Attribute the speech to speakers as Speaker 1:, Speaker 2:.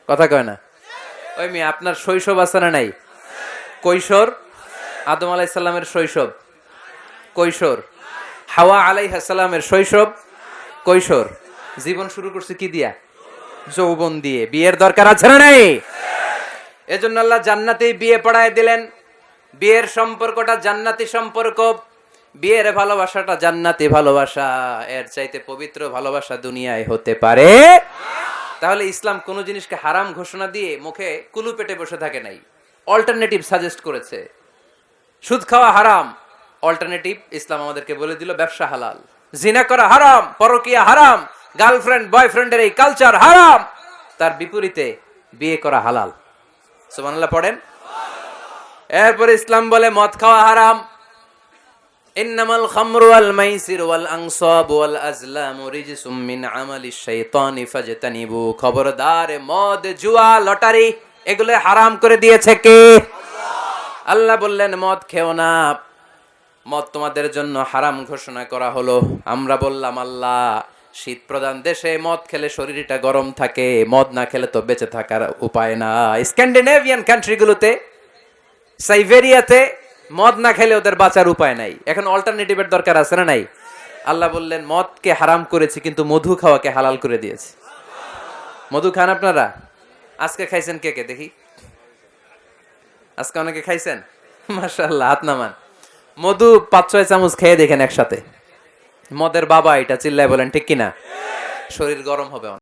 Speaker 1: কথা কয় না? ওই মেয়ে, আপনার শৈশব আছে না নাই? কৈশোর, আদম আলাইহিস সালামের শৈশব কৈশোর, হাওয়া আলাইহিস সালামের শৈশব কৈশোর। জীবন শুরু করছে কি দিয়া? যৌবন দিয়ে। বিয়ের দরকার আছে না নাই? এজন্য আল্লাহ জান্নাতেই বিয়ে পড়ায় দিলেন। বিয়ের সম্পর্কটা জান্নাতি সম্পর্ক, বিয়ের ভালোবাসাটা জান্নাতি ভালোবাসা। এর চাইতে পবিত্র ভালোবাসা দুনিয়ায় হতে পারে? তাহলে ইসলাম কোন জিনিসকে হারাম ঘোষণা দিয়ে মুখে কুলু পেটে বসে থাকে নাই, অল্টারনেটিভ সাজেস্ট করেছে। সুদ খাওয়া হারাম, অল্টারনেটিভ ইসলাম আমাদেরকে বলে দিল ব্যবসা হালাল। জিনা করা হারাম, পরকিয়া হারাম, গার্লফ্রেন্ড বয়ফ্রেন্ডের এই কালচার হারাম, তার বিপরীতে বিয়ে করা হালাল। সুবহানাল্লাহ পড়েন। এরপর ইসলাম বলে মদ খাওয়া হারাম। ইন্নামাল খামরু ওয়াল মাইসির ওয়াল আনসাবু ওয়াল আজলামু রিজসুম মিন আমালিশ শাইতানি ফাজতানিবু। খবরদার, মদ, জুয়া, লটারি এগুলো হারাম করে দিয়েছে কে? আল্লাহ বললেন মদ খেও না, মদ তোমাদের জন্য হারাম ঘোষণা করা হলো। আমরা বললাম আল্লাহ, শীত প্রধান দেশে মদ খেলে শরীরটা গরম থাকে, মদ না খেলে তো বেঁচে থাকার উপায় না। স্ক্যান্ডিনেভিয়ান কান্ট্রিগুলোতে, সাইবেরিয়াতে মদ না খেলে ওদের বাঁচার উপায় নাই। এখন অল্টারনেটিভের দরকার আছে না নাই? আল্লাহ বললেন মদকে হারাম করেছি, কিন্তু মধু খাওয়াকে হালাল করে দিয়েছি। মধু খান আপনারা? আজকে খাইছেন কে কে দেখি? আজকে অনেকে খাইছেন? মাশাআল্লাহ, হাত নামান। মধু 5-6 চামচ খেয়ে দেখেন একসাথে। মদের বাবা এটা, চিল্লায় বলেন ঠিক কিনা? শরীর গরম হবে।